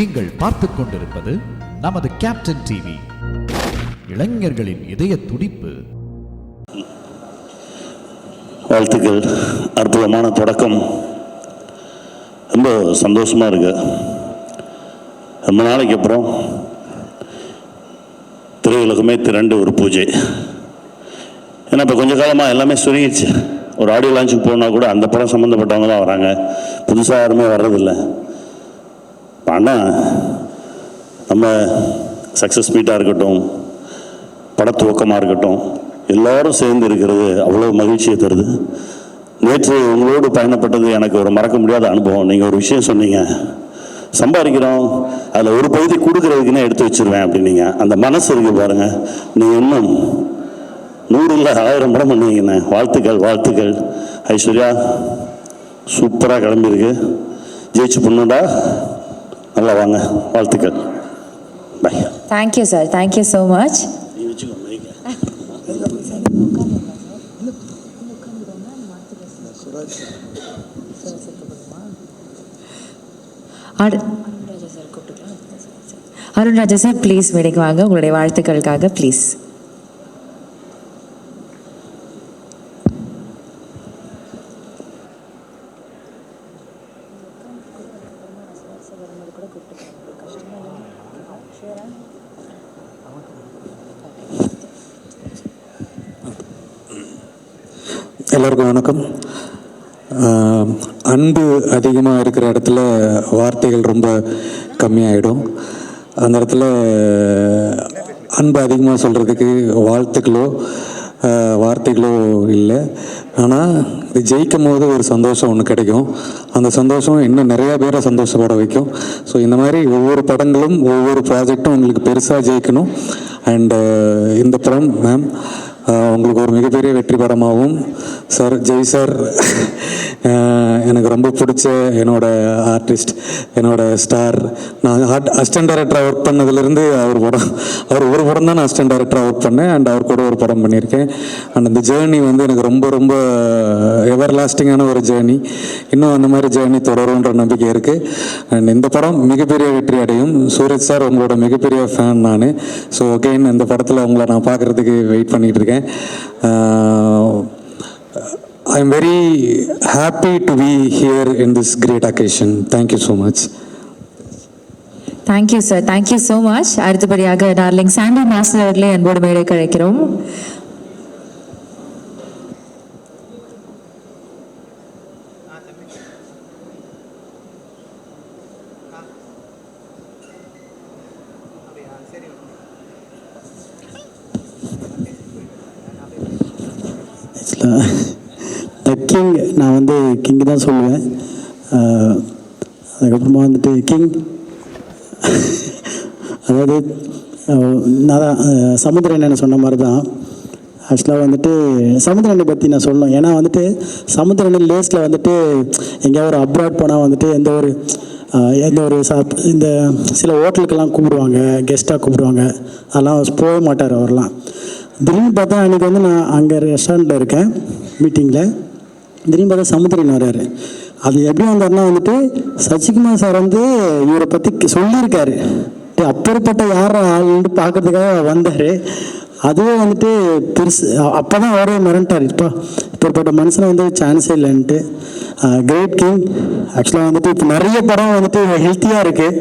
நீங்கள் பார்த்துக் கொண்டிருப்பது நமது கேப்டன் டிவி, இளைஞர்களின் இதய துடிப்பு. வாழ்த்துக்கள். அற்புதமான தொடக்கம். ரொம்ப சந்தோஷமாக இருக்கு. ரொம்ப நாளைக்கு அப்புறம் திரையுலகமே திரண்டு ஒரு பூஜை. ஏன்னா இப்போ கொஞ்சம் காலமாக எல்லாமே சுருங்கிடுச்சு. ஒரு ஆடியோ லான்ச்சுக்கு போனால் கூட அந்த படம் சம்மந்தப்பட்டவங்க தான் வராங்க, புதுசாக யாருமே வர்றதில்லை. ஆனால் நம்ம சக்ஸஸ் மீட்டாக இருக்கட்டும், படத்துவக்கமாக இருக்கட்டும், எல்லோரும் சேர்ந்து இருக்கிறது அவ்வளோ மகிழ்ச்சியை தருது. நேற்று உங்களோடு பயணப்பட்டது எனக்கு ஒரு மறக்க முடியாத அனுபவம். நீங்கள் ஒரு விஷயம் சொன்னீங்க, சம்பாதிக்கிறோம் அதில் ஒரு பகுதி கொடுக்குறதுக்குன்னே எடுத்து வச்சுருவேன் அப்படின்னீங்க. அந்த மனசு இருக்குது பாருங்கள். நீங்கள் இன்னும் 100 இல்லை 1000 படம் பண்ணுவீங்கண்ணே. வாழ்த்துக்கள் வாழ்த்துக்கள். ஐஸ்வர்யா சூப்பராக கிளம்பியிருக்கு. ஜெயிச்சு பண்ணுடா, நல்லா வாங்க. வாழ்த்துக்கள். Bye. Thank you sir, thank you so much. Arunraja sir please மேடைக்கு வாங்க, உங்களுடைய வாழ்த்துக்களுக்காக ப்ளீஸ். எல்லாருக்கும் வணக்கம். அன்பு அதிகமாக இருக்கிற இடத்துல வார்த்தைகள் ரொம்ப கம்மியாயிடும். அந்த இடத்துல அன்பு அதிகமாக சொல்கிறதுக்கு வார்த்தைகளோ இல்லை. ஆனால் இது ஜெயிக்கும் போது ஒரு சந்தோஷம் ஒன்று கிடைக்கும். அந்த சந்தோஷம் இன்னும் நிறையா பேரை சந்தோஷப்பட வைக்கும். ஸோ இந்த மாதிரி ஒவ்வொரு படங்களும் ஒவ்வொரு ப்ராஜெக்டும் உங்களுக்கு பெருசாக ஜெயிக்கணும். அண்டு இந்த படம் மேம் உங்களுக்கு ஒரு மிகப்பெரிய வெற்றி படமாகவும் சார், ஜெய் சார் எனக்கு ரொம்ப பிடிச்ச என்னோட ஆர்டிஸ்ட், என்னோட ஸ்டார். நான் அசிஸ்டன்ட் டைரக்டராக ஒர்க் பண்ணதுலேருந்து அவர் ஒரு படம் தான் நான் அசிஸ்டன்ட் டைரக்டராக ஒர்க் பண்ணேன். அண்ட் அவர் கூட ஒரு படம் பண்ணியிருக்கேன். அண்ட் அந்த ஜேர்னி வந்து எனக்கு ரொம்ப ரொம்ப எவர் லாஸ்டிங்கான ஒரு ஜேர்னி. இன்னும் அந்த மாதிரி ஜேர்னி தொடரும்ன்ற நம்பிக்கை இருக்குது. அண்ட் இந்த படம் மிகப்பெரிய வெற்றி அடையும். சூரஜ் சார் உங்களோட மிகப்பெரிய ஃபேன் நான். ஸோ அகெயின் இந்த படத்தில் உங்களை நான் பார்க்குறதுக்கு வெயிட் பண்ணிகிட்டு இருக்கேன். I am very happy to be here in this great occasion. Thank you so much. Thank you sir, thank you so much. அடுத்தபடியாக டார்லிங் சாண்டி மாஸ்டர் அவர்களே அன்போடு மேடை கழைக்கிறோம். கிங், நான் வந்து கிங் தான் சொல்லுவேன். அதுக்கப்புறமா வந்துட்டு கிங், அதாவது நான் தான் சமுத்திரனை சொன்ன மாதிரி தான். ஆக்சுவலாக வந்துட்டு சமுத்திரனை பற்றி நான் சொல்லணும். ஏன்னா வந்துட்டு சமுத்திரன் லேஸில் வந்துட்டு எங்கேயாவது ஒரு அப்ராட் போனால் வந்துட்டு எந்த ஒரு இந்த சில ஹோட்டலுக்கெல்லாம் கூப்பிடுவாங்க, கெஸ்ட்டாக கூப்பிடுவாங்க. அதெல்லாம் போக மாட்டார் அவர்லாம். திடீர்னு பார்த்தா அன்றைக்கி வந்து நான் அங்கே ரெஸ்டாரண்ட்டில் இருக்கேன் மீட்டிங்கில். திடீர்னு பார்த்தா சமுத்திரன் வர்றாரு. அது எப்படி வந்தார்னா வந்துட்டு சசிகுமார் சார் வந்து இவரை பற்றி சொல்லியிருக்காரு. அப்பேற்பட்ட யார் ஆள்னு பார்க்கறதுக்காக வந்தார். அதுவே வந்துட்டு பெருசு. அப்போ தான் அவரே மிரண்டார், இப்பேற்பட்ட மனுஷனை வந்து சான்ஸே இல்லைன்ட்டு. Great king. ஆக்சுவலாக வந்துட்டு இப்போ நிறைய படம் வந்துட்டு ஹெல்த்தியாக இருக்குது,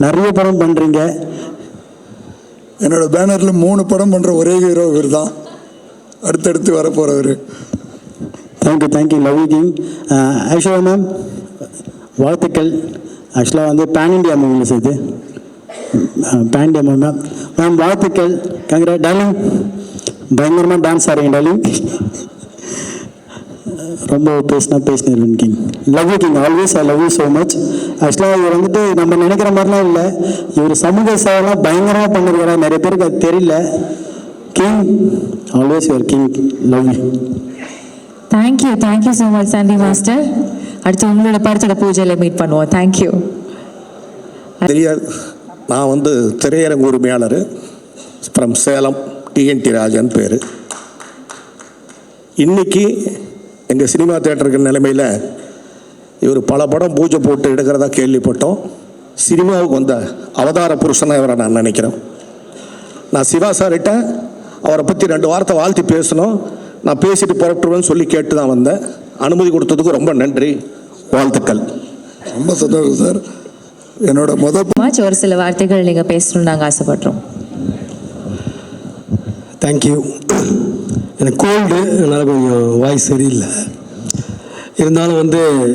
நிறைய படம் பண்ணுறீங்க. என்னோடய பேனரில் 3 படம் பண்ணுற ஒரே ஹீரோ இவர் தான், அடுத்தடுத்து வர போகிறவர். Thank you love you king. Aishwarya ma'am வாழ்த்துக்கள். ஆக்சுவலாக வந்து பேன் இண்டியா மூவிஸ் இது, பேன் இண்டியா மூவி மேம் வாழ்த்துக்கள். Congrats darling. பயங்கரமாக டான்ஸ் ஆடுறீங்க டார்லிங். ரொம்ப பேசினேன் king. Love you king, always I love you so much. ஆக்சுவலாக இவர் வந்துட்டு நம்ம நினைக்கிற மாதிரிலாம் இல்லை. இவர் சமூக சேவைலாம் பயங்கரமாக பண்ணிருக்கிறார். நிறைய பேருக்கு அது தெரியல. King, always your king. Love you. Thank you so much Sandy master. அடுத்து உங்களோட படத்தோட பூஜையில் மீட் பண்ணுவோம். தேங்க்யூ. தெரியாது, நான் வந்து திரையரங்கு உரிமையாளர் ஃப்ரம் சேலம், டிஎன்டி ராஜன் பேர். இன்றைக்கி எங்கள் சினிமா தேட்டருக்கு நிலைமையில் இவர் பல படம் பூஜை போட்டு எடுக்கிறதா கேள்விப்பட்டோம். சினிமாவுக்கு வந்த அவதார புருஷனாக இவரை நான் நினைக்கிறேன். நான் சிவா சார்கிட்ட அவரை பற்றி 2 வார்த்தை வாழ்த்தி பேசணும், நான் பேசிட்டு புறப்பட்டுருவேன்னு சொல்லி கேட்டு தான் வந்தேன். அனுமதி கொடுத்ததுக்கு ரொம்ப நன்றி, வாழ்த்துக்கள். ரொம்ப சந்தோஷம் சார். என்னோட ஒரு சில வார்த்தைகள் நீங்கள் பேசணும்னு நாங்கள் ஆசைப்படுறோம். தேங்க்யூ. எனக்கு கோல்டு, அதனால் கொஞ்சம் வாய்ஸ் சரியில்லை. இருந்தாலும்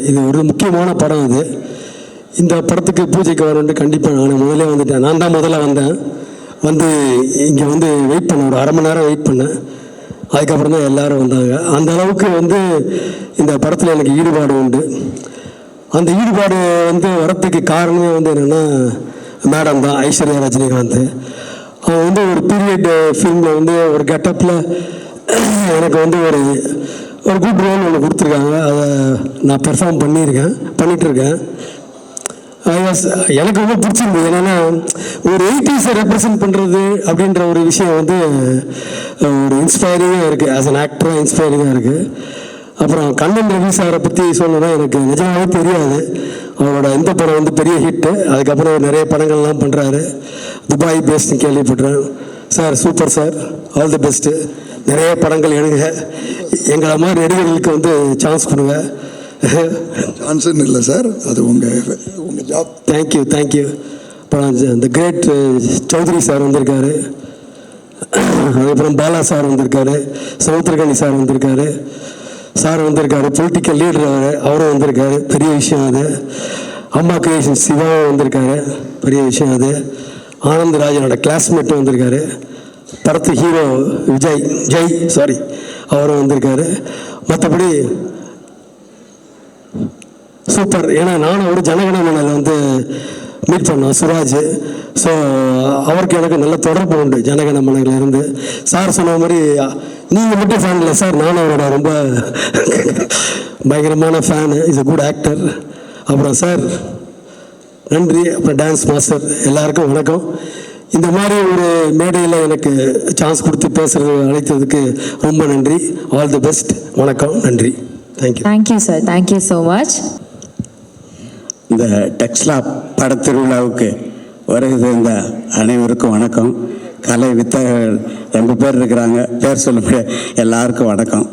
இது ஒரு முக்கியமான படம். இந்த படத்துக்கு பூஜைக்கு வரணுன்ட்டு கண்டிப்பாக நான் முதலே வந்துட்டேன். நான் தான் முதல்ல வந்தேன். இங்கே வெயிட் பண்ணேன், ஒரு 1/2 மணி நேரம் வெயிட் பண்ணேன். அதுக்கப்புறம் தான் எல்லோரும் வந்தாங்க. அந்த அளவுக்கு இந்த படத்தில் எனக்கு ஈடுபாடு உண்டு. அந்த ஈடுபாடு வரத்துக்கு காரணமே என்னென்னா மேடம் தான், ஐஸ்வர்யா ரஜினிகாந்த். அவங்க ஒரு பீரியட் ஃபிலிமில் ஒரு கெட்டப்பில் எனக்கு ஒரு குட் ரோல் ஒன்று கொடுத்துருக்காங்க. அதை நான் பெர்ஃபார்ம் பண்ணிகிட்ருக்கேன். எனக்கு ரொம்ப பிடிச்சிருந்தது. என்னென்னா ஒரு 80s ரெப்ரசன்ட் பண்ணுறது அப்படின்ற ஒரு விஷயம் ஒரு இன்ஸ்பைரிங்காக இருக்குது. ஆஸ் அன் ஆக்டராக இன்ஸ்பைரிங்காக இருக்குது. அப்புறம் கண்ணன் ரவி சாரை பற்றி சொல்லணும்னா எனக்கு நிஜமாகவே தெரியாது. அவரோட இந்த படம் பெரிய ஹிட்டு. அதுக்கப்புறம் நிறைய படங்கள்லாம் பண்ணுறாரு. துபாய் பேஸ்ட்னு கேள்விப்பட்டேன். Sir super sir, all the best. நிறைய படங்கள் எடுங்க. எங்களை மாதிரி நடிகர்களுக்கு சான்ஸ் கொடுங்க. சான்ஸ்ன்னு இல்லை சார், அது உங்கள் ஜாப். தேங்க்யூ. அப்புறம் இந்த கிரேட் சௌத்ரி சார் வந்திருக்காரு. அதுக்கப்புறம் பாலா சார் வந்திருக்காரு. சமுத்திரகனி சார் வந்திருக்காரு. பொலிட்டிக்கல் லீடர் அவரும் வந்திருக்காரு. பெரிய விஷயம் அது. அம்மா கிரியேஷன் சிவாவும் வந்திருக்காரு. பெரிய விஷயம் அது. ஆனந்த் ராஜனோட கிளாஸ்மேட்டும் வந்திருக்காரு. படத்து ஹீரோ ஜெய் அவரும் வந்திருக்காரு. மற்றபடி சூப்பர். ஏன்னா நானும் ஒரு ஜனகணமனில் மீட் பண்ணோம் சுராஜ். ஸோ அவருக்கு எனக்கு நல்ல தொடர்பு உண்டு ஜனகணமனிலிருந்து. சார் சொன்ன மாதிரி நீங்கள் மட்டும் ஃபேன் இல்லை சார், நானும் அவரோட ரொம்ப பயங்கரமான fan. Is a good actor. அப்புறம் சார் நன்றி. அப்புறம் டான்ஸ் மாஸ்டர் எல்லாருக்கும் வணக்கம். இந்த மாதிரி ஒரு மேடையில் எனக்கு சான்ஸ் கொடுத்து பேசுகிறது அழைத்ததுக்கு ரொம்ப நன்றி. All the best. வணக்கம். நன்றி. Thank you sir. Thank you so much. இந்த டெக்ஸ்லா படத்திருவிழாவுக்கு வருகிற இந்த அனைவருக்கும் வணக்கம். கலை வித்தகர்கள் ரொம்ப பேர் இருக்கிறாங்க, பேர் சொல்ல முடியாது. எல்லாருக்கும் வணக்கம்.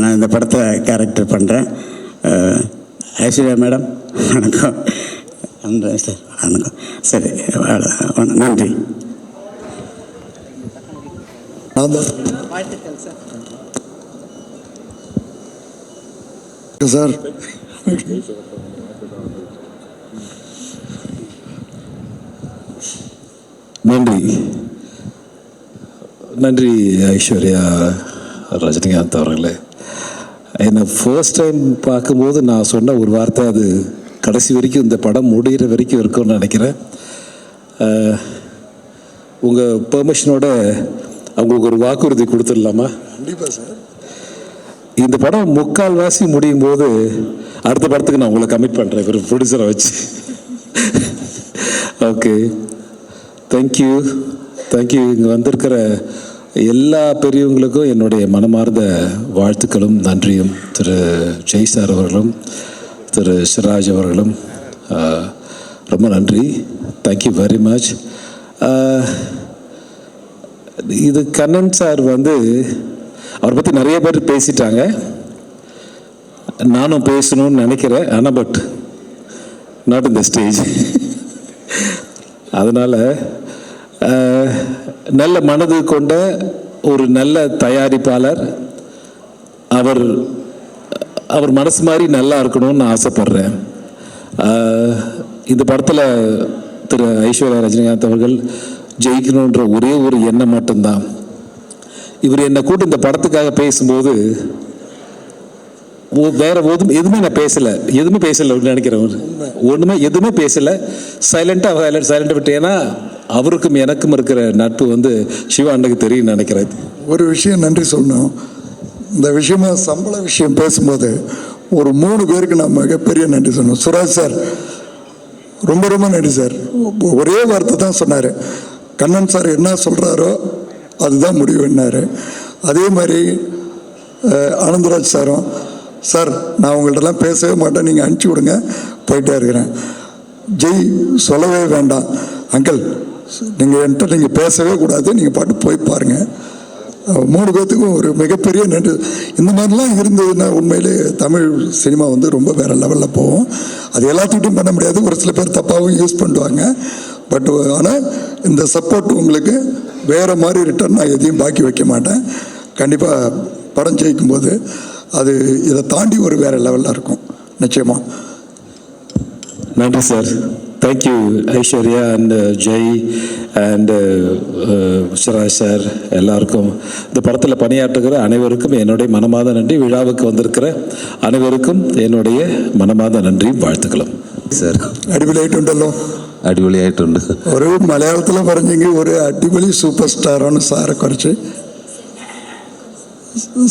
நான் இந்த படத்தை கேரக்டர் பண்ணுறேன். ஐஸ்வர்யா மேடம் வணக்கம். சார் வணக்கம். சரி, நன்றி. சார் நன்றி ஐஸ்வர்யா ரஜினிகாந்த் அவர்களே. என்னை ஃபர்ஸ்ட் டைம் பார்க்கும்போது நான் சொன்ன ஒரு வார்த்தை, அது கடைசி வரைக்கும் இந்த படம் முடிகிற வரைக்கும் இருக்கும்னு நினைக்கிறேன். உங்கள் பெர்மிஷனோட அவங்களுக்கு ஒரு வாக்குறுதி கொடுத்துடலாமா? கண்டிப்பாக சார். இந்த படம் 3/4 முடியும் போது அடுத்த படத்துக்கு நான் உங்களை கமிட் பண்ணுறேன், ஒரு ப்ரொடியூசரை வச்சு. Okay, thank you. இங்கே வந்திருக்கிற எல்லா பெரியவங்களுக்கும் என்னுடைய மனமார்ந்த வாழ்த்துக்களும் நன்றியும். திரு ஜெய் சார் அவர்களும் திரு சிராஜ் அவர்களும் ரொம்ப நன்றி. Thank you very much. இது கண்ணன் சார் அவரை பற்றி நிறைய பேர் பேசிட்டாங்க. நானும் பேசணும்னு நினைக்கிறேன், ஆனால் but not in the stage. அதனால் நல்ல மனது கொண்ட ஒரு நல்ல தயாரிப்பாளர், அவர் மனசு மாதிரி நல்லா இருக்கணும்னு நான் ஆசைப்பட்றேன். இந்த படத்தில் திரு ஐஸ்வர்யா ரஜினிகாந்த் அவர்கள் ஜெயிக்கணுன்ற ஒரே ஒரு எண்ணம் மட்டும்தான். இவர் என்னை கூட்டு இந்த படத்துக்காக பேசும்போது வேற எதுவுமே நான் எதுவுமே பேசலை நினைக்கிறேன். எதுவுமே பேசலை. சைலண்டாக விட்டு. ஏன்னா அவருக்கும் எனக்கும் இருக்கிற நட்பு சிவா அண்ணனுக்கு தெரியும் நினைக்கிறேன். ஒரு விஷயம் நன்றி சொல்லணும். இந்த விஷயமா சம்பள விஷயம் பேசும்போது ஒரு 3 பேருக்கு நான் மிகப்பெரிய நன்றி சொல்லணும். சுராஜ் சார் ரொம்ப ரொம்ப நன்றி சார். ஒரே வார்த்தை தான் சொன்னார், கண்ணன் சார் என்ன சொல்கிறாரோ அதுதான் முடிவுன்னாரு. அதே மாதிரி ஆனந்தராஜ் சாரும், சார் நான் உங்கள்கிட்டலாம் பேசவே மாட்டேன், நீங்கள் அனுப்பிச்சி விடுங்க, போயிட்டே இருக்கிறேன். ஜெய் சொல்லவே வேண்டாம் அங்கிள், நீங்கள் என்கிட்ட நீங்கள் பேசவே கூடாது, நீங்கள் பாட்டு போய் பாருங்கள். 3 பேர்த்துக்கும் ஒரு மிகப்பெரிய நன்றி. இந்த மாதிரிலாம் இருந்ததுன்னா உண்மையிலே தமிழ் சினிமா வந்து ரொம்ப வேறு லெவலில் போகும். அது எல்லாத்துக்கிட்டும் பண்ண முடியாது, ஒரு சில பேர் தப்பாகவும் யூஸ் பண்ணுவாங்க. பட் ஆனால் இந்த சப்போர்ட் உங்களுக்கு வேறு மாதிரி ரிட்டர்ன் நான் எதையும் பாக்கி வைக்க மாட்டேன். கண்டிப்பாக படம் ஜெயிக்கும்போது அது இதை தாண்டி ஒரு வேறு லெவலில் இருக்கும் நிச்சயமாக. நன்றி sir. Thank you Aishwarya and Jai and Siraj sir, எல்லாருக்கும் இந்த படத்தில் பணியாற்றுகிற அனைவருக்கும் என்னுடைய மனமார்ந்த நன்றி. விழாவுக்கு வந்திருக்கிற அனைவருக்கும் என்னுடைய மனமார்ந்த நன்றியும் வாழ்த்துக்களும் സാർ. അടിപൊളിയായിട്ടുണ്ടല്ലോ. അടിപൊളിയായിട്ടുണ്ട്. ഒരു മലയാളത്തിൽ പറഞ്ഞെങ്കിൽ ഒരു അടിപൊളി സൂപ്പർ സ്റ്റാറാണ് സാറെ കുറിച്ച്.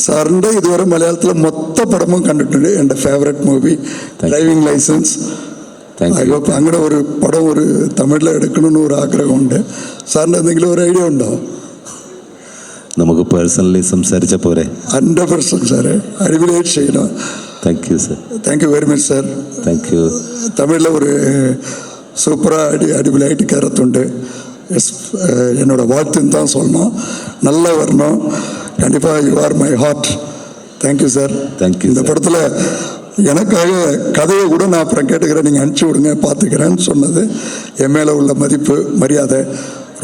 സാറിൻ്റെ ഇതുവരെ മലയാളത്തിലെ മൊത്തം പടമും കണ്ടിട്ടുണ്ട്. എൻ്റെ ഫേവറേറ്റ് മൂവി ഡ്രൈവിംഗ് ലൈസൻസ്. അങ്ങനെ ഒരു പടം ഒരു തമിഴിൽ എടുക്കണമെന്ന് ഒരു ആഗ്രഹമുണ്ട്. സാറിൻ്റെ എന്തെങ്കിലും ഒരു ഐഡിയ ഉണ്ടോ? നമുക്ക് പേഴ്സണലി സംസാരിച്ച പോരെ? 100% സാറേ, അടിപൊളിയായിട്ട് ചെയ്യണം. Thank you sir. Thank you very much sir. Thank you. തമിഴിൽ ഒരു சூப்பராக அடிபொலியாகிட்டு கருத்துண்டு. என்னோட வாழ்த்துன்னு தான் சொல்லணும். நல்லா வரணும். கண்டிப்பாக you are my heart. Thank you sir. Thank you. இந்த படத்தில் எனக்காக கதையை கூட நான் அப்புறம் கேட்டுக்கிறேன், நீங்கள் அனுப்பிச்சி விடுங்க, பார்த்துக்கிறேன்னு சொன்னது என் மேலே உள்ள மதிப்பு மரியாதை.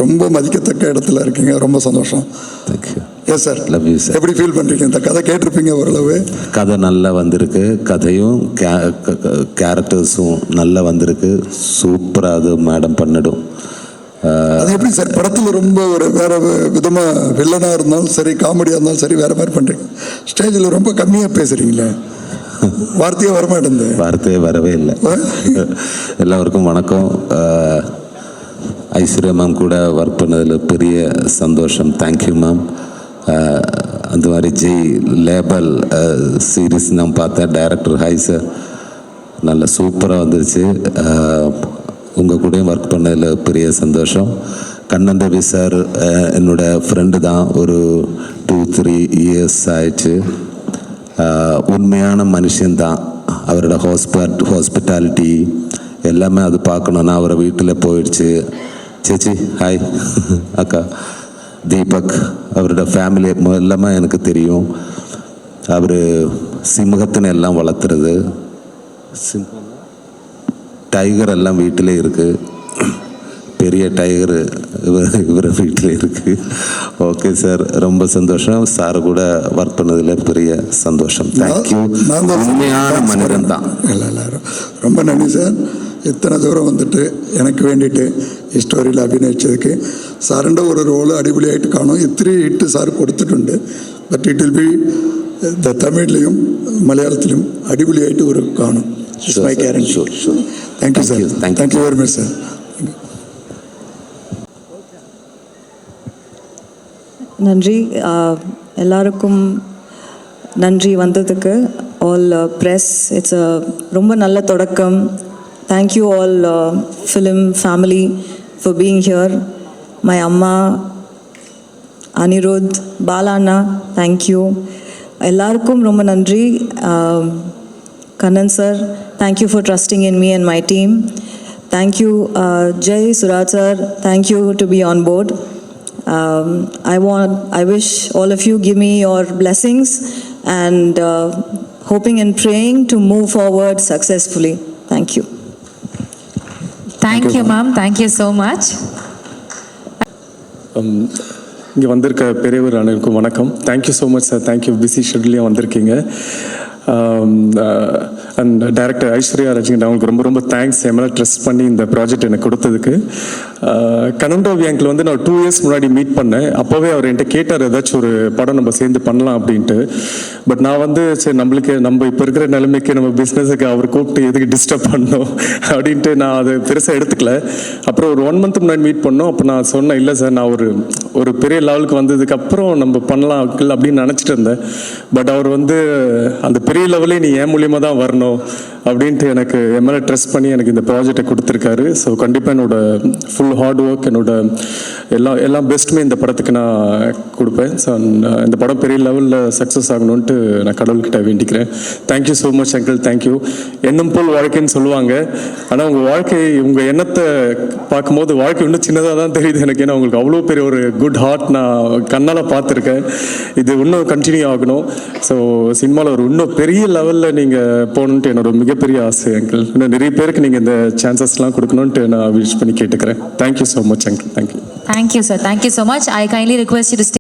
ரொம்ப மதிக்கத்தக்க இடத்துல இருக்கீங்க. ரொம்ப சந்தோஷம். Thank you. Yes sir. Love you sir. எப்படி ஃபீல் பண்ணுறீங்க? இந்த கதை கேட்டிருப்பீங்க ஓரளவு. கதை நல்லா வந்திருக்கு. கதையும் கேரக்டர்ஸும் நல்லா வந்திருக்கு. சூப்பராக அது மேடம் பண்ணிடும். அது எப்படி சார் படத்தில் ரொம்ப ஒரு வேறு விதமாக வில்லனாக இருந்தாலும் சரி, காமெடியாக இருந்தாலும் சரி, வேறு மாதிரி பண்ணுறீங்க. ஸ்டேஜில் ரொம்ப கம்மியாக பேசுகிறீங்களே, வார்த்தையே வரமாட்டேங்குது. வார்த்தையே வரவே இல்லை. எல்லாருக்கும் வணக்கம். ஐஸ்வர்யா மேம் கூட ஒர்க் பண்ணதில் பெரிய சந்தோஷம். Thank you ma'am. அந்த மாதிரி ஜெய் லேபல் சீரீஸ் நான் பார்த்தேன். டைரக்டர் ஹாய் சார், நல்ல சூப்பராக வந்துருச்சு. உங்கள் கூடயும் ஒர்க் பண்ணதில் பெரிய சந்தோஷம். கண்ணன் ரவி சார் என்னோட ஃப்ரெண்டு தான். ஒரு 2-3 இயர்ஸ் ஆயிடுச்சு. உண்மையான மனுஷன்தான். அவரோட ஹாஸ்பிட்டாலிட்டி எல்லாமே அது பார்க்கணுன்னா அவரை வீட்டில் போயிடுச்சு. சேச்சி ஹாய். அக்கா தீபக், அவரோட ஃபேமிலி எல்லாமே எனக்கு தெரியும். அவர் சிம்மகத்தினை எல்லாம் வளர்த்துறது. டைகர் எல்லாம் வீட்டிலே இருக்குது. பெரிய டைகர் இவர் வீட்டில் இருக்குது. ஓகே சார், ரொம்ப சந்தோஷம். சார் கூட ஒர்க் பண்ணதில் பெரிய சந்தோஷம். தேங்க்யூ. உண்மையான மனிதன் தான். எல்லாரும் ரொம்ப நன்றி சார். இத்தனை தூரம் வந்துட்டு எனக்கு வேண்டிட்டு ஸ்டோரியில் அഭിനയിച്ചதுக்கு. സാറിൻ്റെ ഒരു റോള് അടിപൊളിയായിട്ട് കാണും. ഇത്തിരി ഹിറ്റ് സാർ കൊടുത്തിട്ടുണ്ട്. ബട്ട് ഇറ്റ് വിൽ ബി തമിഴിലും മലയാളത്തിലും അടിപൊളിയായിട്ട് ഒരു കാണും. My guarantee. Thank you sir. Thank you very much sir. நன்றி. எல்லாருக்கும் நன்றி வந்ததுக்கு. ஆல் ப்ரெஸ், இட்ஸ் ரொம்ப நல்ல தொடக்கம். Thank you all film family for being here. My அம்மா, அனிருத், பாலாண்ணா, தேங்க்யூ. எல்லாருக்கும் ரொம்ப நன்றி. Kannan sir, thank you for trusting in me and my team. Thank you Jai, Suraj sir, thank you to be on board. I wish all of you give me your blessings and hoping and praying to move forward successfully. Thank you. Thank you, ma'am. Thank you so much. இங்கே வந்திருக்க பெரியவர் அனைவருக்கும் வணக்கம். Thank you so much sir. Thank you. Busy ஷெட்யூல்லையும் வந்திருக்கீங்க. And director Aishwarya Rajini, அவங்களுக்கு ரொம்ப ரொம்ப தேங்க்ஸ் என் மேலே ட்ரஸ்ட் பண்ணி இந்த ப்ராஜெக்ட் எனக்கு கொடுத்ததுக்கு. கண்ணன் ரவி அங்கிள் வந்து நான் 2 இயர்ஸ் முன்னாடி மீட் பண்ணேன். அப்போவே அவர் என்கிட்ட கேட்டார் ஏதாச்சும் ஒரு படம் நம்ம சேர்ந்து பண்ணலாம் அப்படின்ட்டு. பட் நான் வந்து சரி நம்மளுக்கு நம்ம இப்போ இருக்கிற நிலைமைக்கு நம்ம பிஸ்னஸுக்கு அவர் கூப்பிட்டு எதுக்கு டிஸ்டர்ப் பண்ணோம் அப்படின்ட்டு நான் அதை பெருசாக எடுத்துக்கல. அப்புறம் ஒரு 1 மந்த் முன்னாடி மீட் பண்ணோம். அப்போ நான் சொன்னேன், இல்லை சார் நான் ஒரு பெரிய லெவலுக்கு வந்ததுக்கப்புறம் நம்ம பண்ணலாம் அப்படின்னு நினச்சிட்டு இருந்தேன். பட் அவர் வந்து அந்த பெரிய லெவலே நீ என் மூலியமாக தான் வரணும் அப்படின்ட்டு எனக்கு என் மேலே ட்ரெஸ்ட் பண்ணி எனக்கு இந்த ப்ராஜெக்டை கொடுத்துருக்காரு. ஸோ கண்டிப்பாக என்னோட ஃபுல் ஹார்ட் ஒர்க், என்னோட எல்லாம் பெஸ்ட்டுமே இந்த படத்துக்கு நான் கொடுப்பேன். ஸோ இந்த படம் பெரிய லெவலில் சக்ஸஸ் ஆகணும்ன்ட்டு நான் கடவுள்கிட்ட வேண்டிக்கிறேன். Thank you so much uncle, thank you. எண்ணம் போல் வாழ்க்கைன்னு சொல்லுவாங்க, ஆனால் உங்கள் வாழ்க்கை, உங்கள் எண்ணத்தை பார்க்கும்போது வாழ்க்கை இன்னும் சின்னதாக தான் தெரியுது எனக்கு. ஏன்னா உங்களுக்கு அவ்வளோ பெரிய ஒரு குட் ஹார்ட் நான் கண்ணால் பார்த்துருக்கேன். இது இன்னும் கண்டினியூ ஆகணும். ஸோ சினிமாவில் ஒரு இன்னும் பெரிய லெவலில் நீங்கள் போகணுன்ட்டு என்னோட மிகப்பெரிய ஆசை அங்கிள். இன்னும் நிறைய பேருக்கு நீங்கள் இந்த சான்சஸ்லாம் கொடுக்கணுன்ட்டு நான் விஷ் பண்ணி கேட்டுக்கிறேன். Thank you so much uncle. Thank you. Thank you, sir. Thank you so much. I kindly request you to stay.